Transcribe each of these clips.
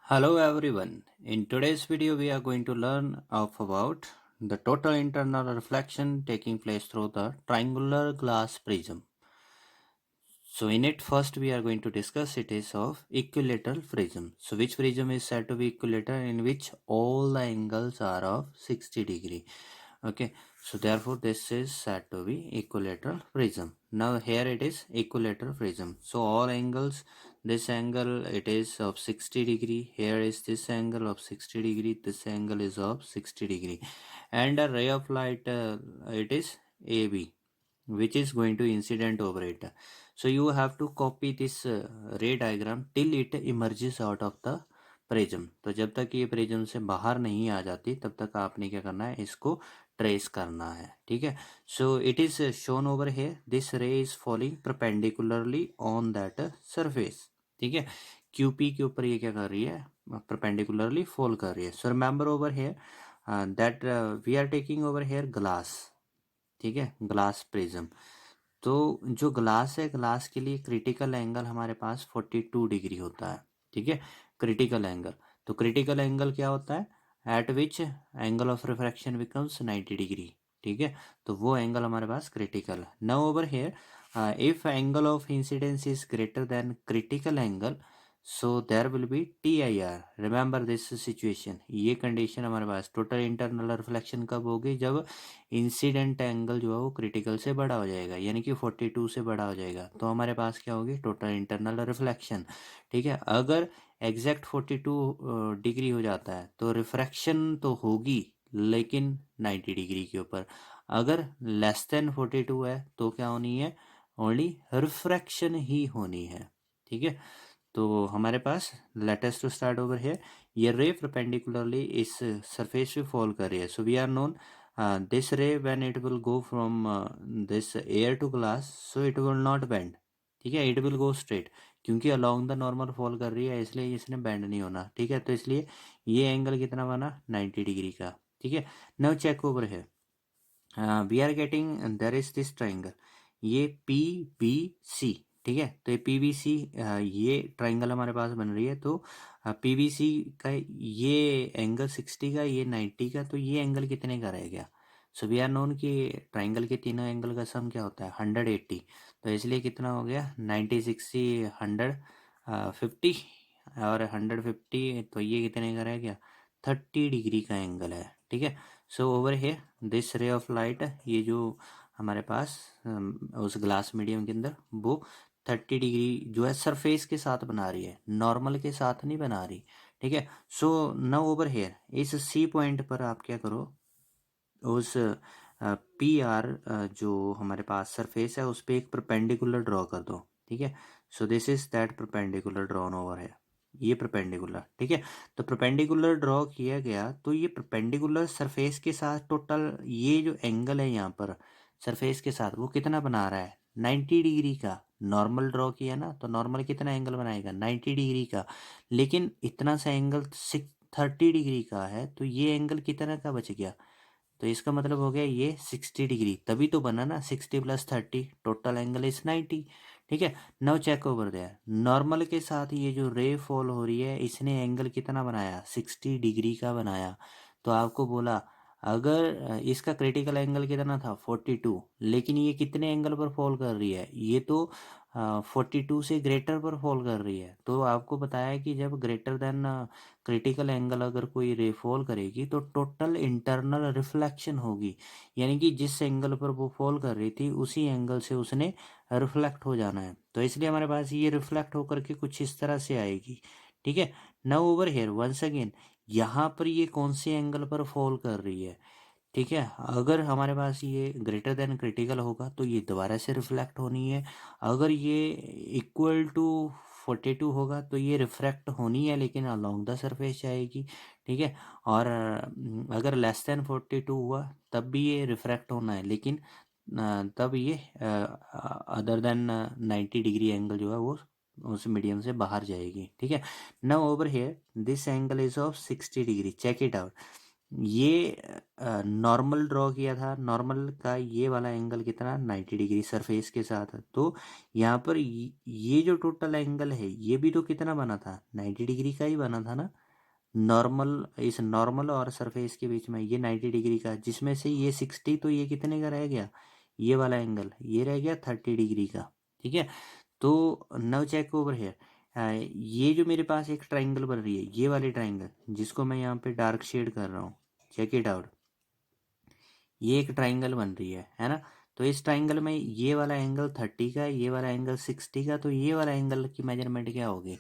Hello everyone. In today's video we are going to learn about the total internal reflection taking place through the triangular glass prism. So in it first we are going to discuss it is of equilateral prism. So which prism is said to be equilateral in which all the angles are of 60 degree. Okay, so therefore this is said to be equilateral prism. Now here it is equilateral prism. So all angles, this angle it is of 60 degree, here is this angle of 60 degree, this angle is of 60 degree, and a ray of light it is AB, which is going to incident over it. So you have to copy this ray diagram till it emerges out of the prism. तो जब तक ये prism से बाहर नहीं आ जाती तब तक आपने क्या करना है, इसको ट्रेस करना है. ठीक है. So it is shown over here, this ray is falling perpendicularly on that surface. ठीक है. क्यूपी के ऊपर ये क्या कर रही है, परपेंडिकुलरली फॉल कर रही है. So remember over here that we are taking over here glass. ठीक है, ग्लास प्रिज्म. तो जो ग्लास है, ग्लास के लिए क्रिटिकल एंगल हमारे पास 42 डिग्री होता है. ठीक है, क्रिटिकल एंगल. तो क्रिटिकल एंगल क्या होता है, at which angle of refraction becomes 90 degree. ठीक है, तो वो एंगल हमारे पास क्रिटिकल है. Now over here if angle of incidence is greater than critical angle, so there will be TIR. Remember this situation, ये कंडीशन हमारे पास टोटल इंटरनल रिफ्लेक्शन कब होगी, जब इंसिडेंट एंगल जो है वो क्रिटिकल से बड़ा हो जाएगा, यानी कि 42 से बड़ा हो जाएगा. तो हमारे पास क्या होगी, टोटल इंटरनल रिफ्लेक्शन. ठीक है, अगर एग्जैक्ट 42 डिग्री हो जाता है तो रिफ्रैक्शन तो होगी लेकिन 90 डिग्री के ऊपर. अगर लेस देन 42 है तो क्या होनी है, ओनली रिफ्रैक्शन ही होनी है. ठीक है. तो हमारे पास लेटेस्ट टू स्टार्ट ओवर है, ये रे परपेंडिकुलरली इस सरफेस पे फॉल कर रही है. So we are known this ray when it will go from this air to glass, so it will not bend. ठीक है, इट विल गो स्ट्रेट, क्योंकि अलोंग द नॉर्मल फॉल कर रही है इसलिए इसने बेंड नहीं होना. ठीक है, तो इसलिए ये एंगल कितना बना, 90 डिग्री का. ठीक है. नाउ चेक ओवर है, we are getting there is this triangle, ये PBC. ठीक है, तो ये PBC ये ट्राइंगल हमारे पास बन रही है. तो PBC का ये एंगल 60 का, ये 90 का, तो ये एंगल कितने का रह गया. सो वी आर नोन कि ट्राइंगल के तीनों एंगल का सम क्या होता है, 180. तो इसलिए कितना हो गया, 90 60 150 और 150, तो ये कितने का रह गया, 30 डिग्री का एंगल है. ठीक है. So over here this ray of light, ये जो हमारे पास उस ग्लास मीडियम के अंदर वो 30 डिग्री जो है सरफेस के साथ बना रही है, नॉर्मल के साथ नहीं बना रही. ठीक है. सो नाउ ओवर हियर इस C पॉइंट पर आप क्या करो, उस PR जो हमारे पास सरफेस है उस पर एक परपेंडिकुलर ड्रॉ कर दो. ठीक है. सो this is that perpendicular drawn over है, ये परपेंडिकुलर. ठीक है. तो परपेंडिकुलर ड्रॉ किया गया, तो ये परपेंडिकुलर सरफेस के साथ टोटल ये जो एंगल है यहाँ पर सरफेस के साथ वो कितना बना रहा है, 90 डिग्री का. नॉर्मल ड्रॉ किया ना, तो नॉर्मल कितना एंगल बनाएगा, 90 डिग्री का. लेकिन इतना सा एंगल 30 डिग्री का है, तो ये एंगल कितना का बच गया, तो इसका मतलब हो गया ये 60 डिग्री. तभी तो बना ना, 60 + 30 टोटल एंगल इज 90. ठीक है. Now check over there, normal के साथ ये जो रे फॉल हो रही है इसने एंगल कितना बनाया, 60 डिग्री का बनाया. तो आपको बोला अगर इसका क्रिटिकल एंगल कितना था, 42, लेकिन ये कितने एंगल पर फॉल कर रही है, ये तो 42 से ग्रेटर पर फॉल कर रही है. तो आपको बताया कि जब ग्रेटर देन क्रिटिकल एंगल अगर कोई रे फॉल करेगी तो टोटल इंटरनल रिफ्लेक्शन होगी, यानी कि जिस एंगल पर वो फॉल कर रही थी उसी एंगल से उसने रिफ्लेक्ट हो जाना है. तो इसलिए हमारे पास ये रिफ्लेक्ट होकर के कुछ इस तरह से आएगी. ठीक है. Now over here once again, यहाँ पर ये कौन से एंगल पर फॉल कर रही है. ठीक है, अगर हमारे पास ये ग्रेटर देन क्रिटिकल होगा तो ये दोबारा से रिफ्लेक्ट होनी है. अगर ये इक्वल टू 42 होगा तो ये रिफ्रैक्ट होनी है लेकिन अलोंग द सरफेस जाएगी. ठीक है. और अगर लेस देन 42 हुआ तब भी ये रिफ्रैक्ट होना है, लेकिन तब ये अदर देन 90 डिग्री एंगल जो है वो उस मीडियम से बाहर जाएगी. ठीक है. Now over here this angle is of 60 degree, check it out. ये नॉर्मल ड्रॉ किया था, नॉर्मल का ये वाला एंगल कितना 90 डिग्री सरफेस के साथ। तो यहाँ पर ये जो टोटल एंगल है ये भी तो कितना बना था 90 डिग्री का ही बना था ना। नॉर्मल, इस नॉर्मल और सरफेस के बीच में ये 90 डिग्री का, जिसमें से ये 60, तो ये कितने का रह गया, ये वाला एंगल ये रह गया 30 डिग्री का। ठीक है, तो नाउ चेक ओवर हेयर, ये जो मेरे पास एक ट्राइंगल बन रही है, ये वाली ट्राइंगल जिसको मैं यहाँ पे डार्क शेड कर रहा हूँ, चेक इट आउट, ये एक ट्राइंगल बन रही है ना। तो इस ट्राइंगल में ये वाला एंगल 30 का, ये वाला एंगल 60 का, तो ये वाला एंगल की मेजरमेंट क्या होगी।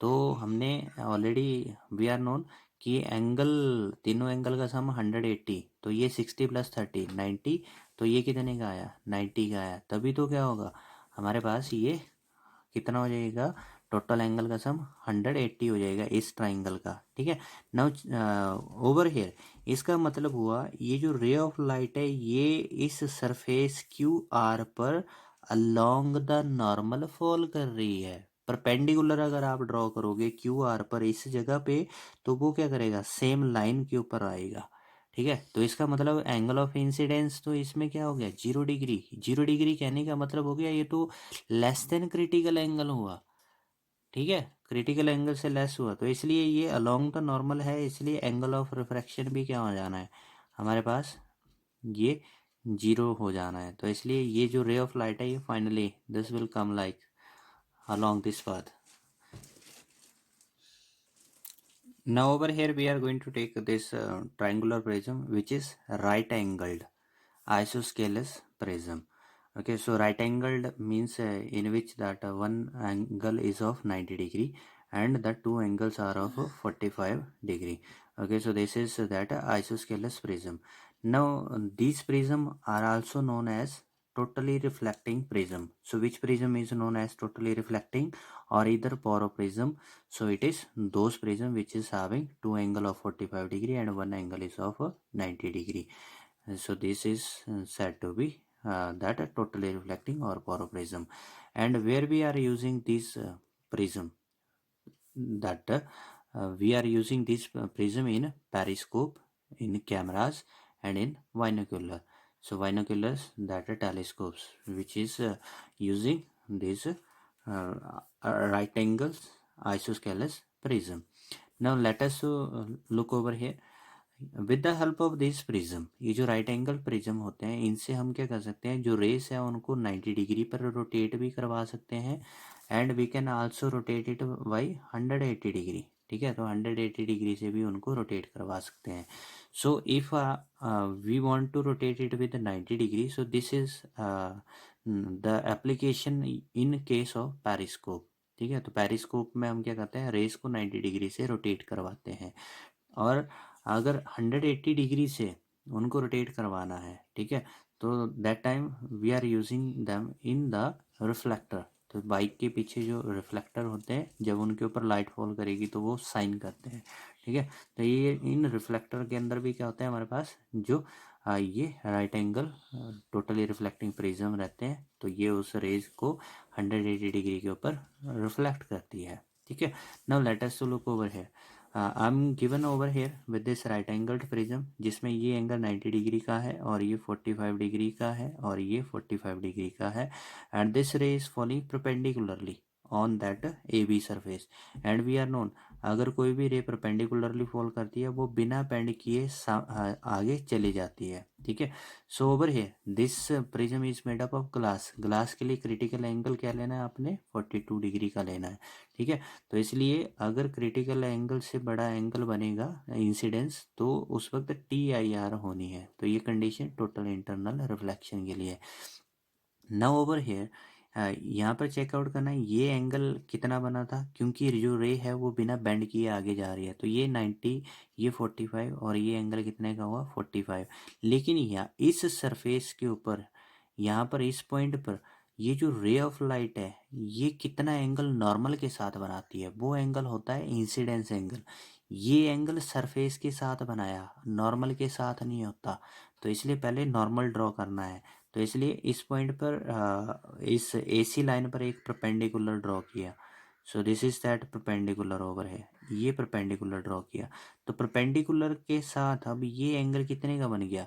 तो हमने ऑलरेडी वी आर नोन कि एंगल, तीनों एंगल का सम 180, तो ये 60 प्लस 30 90, तो ये कितने का आया 90 का आया। तभी तो क्या होगा हमारे पास ये कितना हो जाएगा, टोटल एंगल का सम 180 हो जाएगा इस ट्राइंगल का। ठीक है, नाउ ओवर हेयर, इसका मतलब हुआ ये जो रे ऑफ लाइट है ये इस सरफेस क्यू आर पर अलोंग द नॉर्मल फॉल कर रही है। परपेंडिकुलर अगर आप ड्रॉ करोगे क्यू आर पर इस जगह पे, तो वो क्या करेगा, सेम लाइन के ऊपर आएगा। ठीक है, तो इसका मतलब एंगल ऑफ इंसिडेंस तो इसमें क्या हो गया 0 डिग्री। 0 डिग्री कहने का मतलब हो गया ये तो लेस देन क्रिटिकल एंगल हुआ। ठीक है, क्रिटिकल एंगल से लेस हुआ, तो इसलिए ये अलोंग द नॉर्मल है, इसलिए एंगल ऑफ रिफ्रैक्शन भी क्या हो जाना है हमारे पास, ये 0 हो जाना है। तो इसलिए ये जो रे ऑफ लाइट है ये finally this will come like along this path. Now over here we are going to take this triangular prism which is right angled isosceles prism. Okay, so right angled means in which that one angle is of 90 degree and the two angles are of 45 degree. Okay, so this is that isosceles prism. Now these prism are also known as totally reflecting prism. So which prism is known as totally reflecting or either poroprism? So it is those prism which is having two angle of 45 degree and one angle is of 90 degree. So this is said to be that totally reflecting or poroprism. And where we are using this prism, that we are using this prism in periscope, in cameras and in binocular. So binoculars, that are telescopes which is using this right angles isosceles prism. Now let us look over here. With the help of this prism, ये जो right angle prism होते हैं इनसे हम क्या कर सकते हैं, जो रेस है उनको 90 डिग्री पर रोटेट भी करवा सकते हैं and we can also rotate it by 180 degree. ठीक है, तो 180 डिग्री से भी उनको रोटेट करवा सकते हैं। So if we want to rotate it with 90 degree, so this is the application in case of periscope. ठीक है, तो पेरिस्कोप में हम क्या करते हैं, रेस को 90 डिग्री से रोटेट करवाते हैं और अगर 180 डिग्री से उनको रोटेट करवाना है, ठीक है, तो that time we are using them in the reflector. तो बाइक के पीछे जो रिफ्लेक्टर होते हैं जब उनके ऊपर लाइट फॉल करेगी तो वो साइन करते हैं। ठीक है, तो ये इन रिफ्लेक्टर के अंदर भी क्या होता है हमारे पास, जो ये right angle totally reflecting prism रहते हैं, तो ये उस रेज को 180 डिग्री के ऊपर रिफ्लेक्ट करती है। ठीक है, now let us to look over here. I am given over here with this right angled prism, जिसमें ये एंगल 90 डिग्री का है और ये 45 डिग्री का है और ये 45 डिग्री का है and this ray is falling perpendicularly on that A B surface and we are known, अगर कोई भी रे परपेंडिकुलरली फॉल करती है वो बिना बेंड किए आगे चली जाती है। ठीक है, so over here this prism is made up of glass. Glass के लिए क्रिटिकल एंगल क्या लेना है आपने, 42 डिग्री का लेना है। ठीक है, तो इसलिए अगर क्रिटिकल एंगल से बड़ा एंगल बनेगा इंसिडेंस, तो उस वक्त TIR होनी है। तो ये कंडीशन टोटल इंटरनल रिफ्लेक्शन के लिए। नाउ ओवर हेयर यहाँ पर चेकआउट करना है ये एंगल कितना बना था, क्योंकि जो रे है वो बिना बेंड किए आगे जा रही है, तो ये 90, ये 45 और ये एंगल कितने का हुआ 45। लेकिन यहाँ इस सरफेस के ऊपर, यहाँ पर इस पॉइंट पर ये जो रे ऑफ लाइट है ये कितना एंगल नॉर्मल के साथ बनाती है, वो एंगल होता है इंसिडेंस एंगल। ये एंगल सरफेस के साथ बनाया, नॉर्मल के साथ नहीं होता, तो इसलिए पहले नॉर्मल ड्रॉ करना है। तो इसलिए इस पॉइंट पर इस AC लाइन पर एक परपेंडिकुलर ड्रॉ किया। सो this is that perpendicular over है, ये परपेंडिकुलर ड्रॉ किया, तो परपेंडिकुलर के साथ अब ये एंगल कितने का बन गया,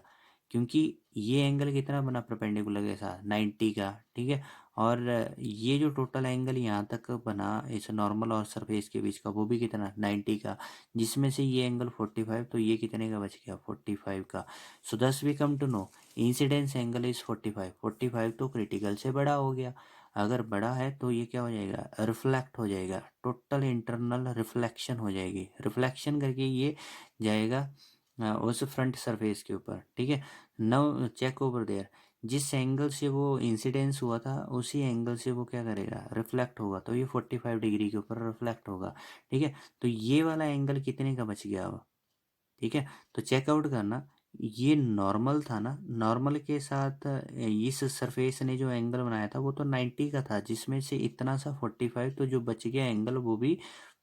क्योंकि ये एंगल कितना बना परपेंडिकुलर के साथ 90 का, ठीक है। और ये जो टोटल एंगल यहाँ तक बना इस नॉर्मल और सरफेस के बीच का, वो भी कितना 90 का, जिसमें से ये एंगल 45, तो ये कितने का बच गया 45 का। So thus we come to know incidence angle is 45, 45 तो क्रिटिकल से बड़ा हो गया। अगर बड़ा है तो ये क्या हो जाएगा, रिफ्लेक्ट हो जाएगा, टोटल इंटरनल रिफ्लेक्शन हो जाएगी, रिफ्लेक्शन करके ये जाएगा उस फ्रंट सरफेस के ऊपर, ठीक है। नाउ चेक ओवर देयर, जिस एंगल से वो इंसिडेंस हुआ था उसी एंगल से वो क्या करेगा, रिफ्लेक्ट होगा, तो ये 45 डिग्री के ऊपर रिफ्लेक्ट होगा, ठीक है। तो ये वाला एंगल कितने का बच गया अब, ठीक है। तो चेकआउट करना, ये नॉर्मल था ना, नॉर्मल के साथ इस सरफेस ने जो एंगल बनाया था वो तो 90 का था, जिसमें से इतना सा 45, तो जो बच गया एंगल वो भी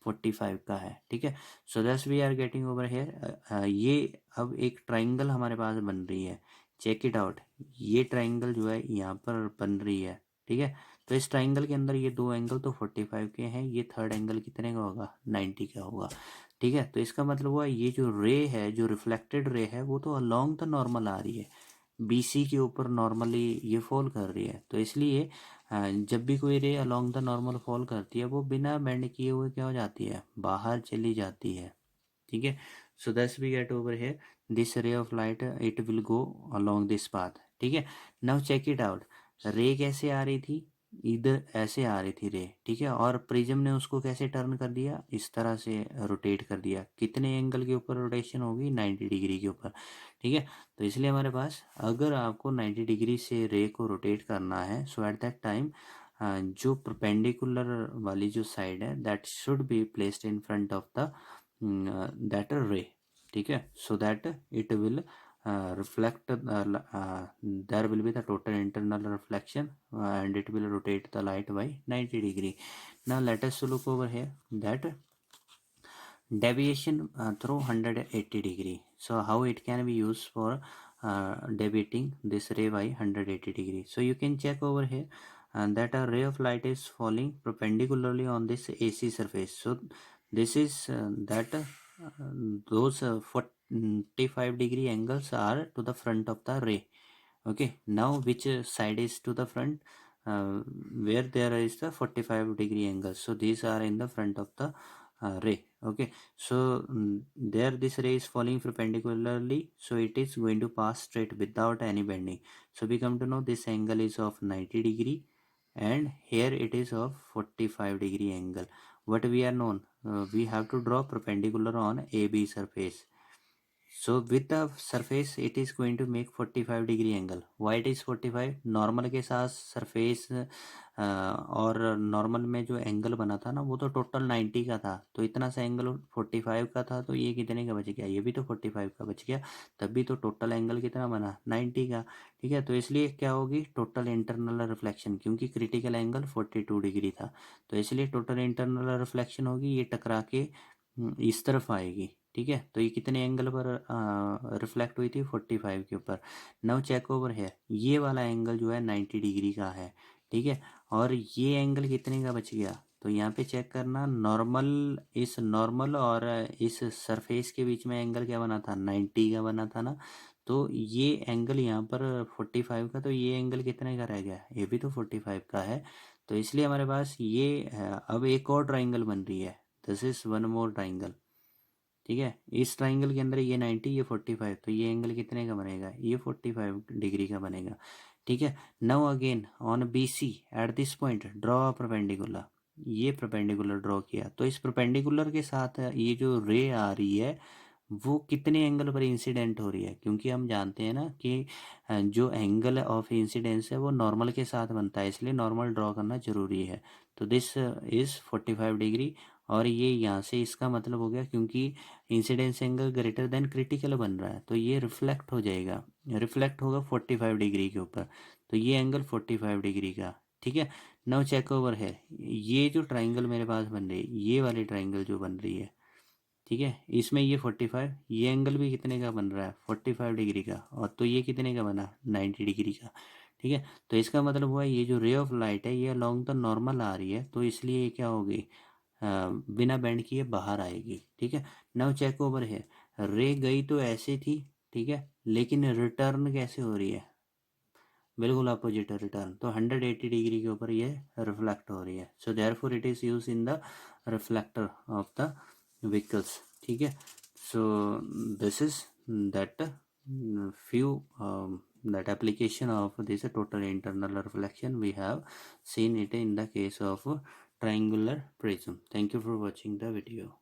45 का है, ठीक है। So thus we are getting over here, ये अब एक ट्राइंगल हमारे पास बन रही है, चेक इट आउट। ये ट्राइंगल जो है यहाँ पर बन रही है, ठीक है। तो इस ट्राइंगल के अंदर ये दो एंगल तो 45 के हैं, ये थर्ड एंगल कितने का होगा, 90 का होगा, ठीक है। तो इसका मतलब हुआ ये जो रे है, जो रिफ्लेक्टेड रे है, वो तो अलोंग द नॉर्मल आ रही है, बीसी के ऊपर नॉर्मली ये फॉल कर रही है। तो इसलिए जब भी कोई रे अलोंग द नॉर्मल फॉल करती है वो बिना बेंड किए हुए क्या हो जाती है, बाहर चली जाती है, ठीक है। So thus we get over here, this ray of light it will go along this path, ठीक है। नाउ चेक इट आउट, रे कैसे आ रही थी, इधर ऐसे आ रही थी रे, ठीक है। और प्रिज्म ने उसको कैसे टर्न कर दिया, इस तरह से रोटेट कर दिया, कितने एंगल के ऊपर रोटेशन होगी, 90 डिग्री के ऊपर, ठीक है। तो इसलिए हमारे पास अगर आपको 90 डिग्री से रे को रोटेट करना है, सो एट दैट टाइम जो परपेंडिकुलर वाली जो साइड है that should be placed in front of the that ray, ठीक है, so that it will reflect, there will be the total internal reflection, and it will rotate the light by 90 degree. Now let us look over here that deviation through 180 degree. So how it can be used for deviating this ray by 180 degree. So you can check over here and that a ray of light is falling perpendicularly on this AC surface. So this is those 45 degree angles are to the front of the ray. Okay, now which side is to the front, where there is the 45 degree angle, so these are in the front of the ray. Okay, so there this ray is falling perpendicularly, so it is going to pass straight without any bending. So we come to know this angle is of 90 degree and here it is of 45 degree angle. What we are known, we have to draw perpendicular on AB surface. So with the surface it is going to make 45 degree angle. Why it is 45, normal के साथ surface और normal में जो angle बना था ना वो तो टोटल 90 का था, तो इतना सा एंगल 45 का था, तो ये कितने का बच गया, ये भी तो 45 का बच गया, तब भी तो टोटल एंगल कितना बना 90 का, ठीक है। तो इसलिए क्या होगी टोटल इंटरनल रिफ्लेक्शन, क्योंकि क्रिटिकल एंगल 42 डिग्री था, तो इसलिए टोटल इंटरनल रिफ्लेक्शन होगी, ये टकरा के इस तरफ आएगी, ठीक है। तो ये कितने एंगल पर रिफ्लेक्ट हुई थी 45 के ऊपर। नाउ चेक ओवर है, ये वाला एंगल जो है 90 डिग्री का है, ठीक है। और ये एंगल कितने का बच गया, तो यहाँ पे चेक करना, नॉर्मल, इस नॉर्मल और इस सरफेस के बीच में एंगल क्या बना था 90 का बना था ना, तो ये एंगल यहाँ पर 45 का, तो ये एंगल कितने का रह गया, ये भी तो 45 का है। तो इसलिए हमारे पास ये अब एक और ट्राइंगल बन रही है, this is one more triangle, ठीक है। इस ट्राइंगल के अंदर ये 90, ये 45, तो ये एंगल कितने का बनेगा, ये 45 डिग्री का बनेगा, ठीक है। Now again on B C at this point draw perpendicular, ये परपेंडिकुलर ड्रॉ किया, तो इस परपेंडिकुलर के साथ ये जो रे आ रही है वो कितने एंगल पर इंसिडेंट हो रही है, क्योंकि हम जानते हैं ना कि जो एंगल ऑफ इंसिडेंस है वो नॉर्मल के साथ बनता है, इसलिए नॉर्मल ड्रॉ करना जरूरी है। तो दिस इज 45 डिग्री, और ये यहाँ से इसका मतलब हो गया, क्योंकि incidence angle greater than critical बन रहा है, तो ये रिफ्लेक्ट हो जाएगा, रिफ्लेक्ट होगा 45 डिग्री के ऊपर, तो ये एंगल 45 डिग्री का, ठीक है। नाउ चेक ओवर है, ये जो ट्राइंगल मेरे पास बन रही है, ये वाली ट्राइंगल जो बन रही है, ठीक है, इसमें ये 45, ये एंगल भी कितने का बन रहा है 45 डिग्री का, और तो ये कितने का बना 90 डिग्री का, ठीक है। तो इसका मतलब हुआ ये जो रे ऑफ लाइट है ये अलोंग द नॉर्मल आ रही है, तो इसलिए ये क्या होगी, बिना बेंड किए बाहर आएगी, ठीक है। नाउ चेक ओवर है, रे गई तो ऐसे थी, ठीक है, लेकिन रिटर्न कैसे हो रही है, बिल्कुल अपोजिट है रिटर्न, तो 180 डिग्री के ऊपर ये रिफ्लेक्ट हो रही है। So therefore it is use in the reflector of the vehicles, ठीक है। सो this is that few that application of this total internal reflection we have seen it in the case of triangular prism. Thank you for watching the video.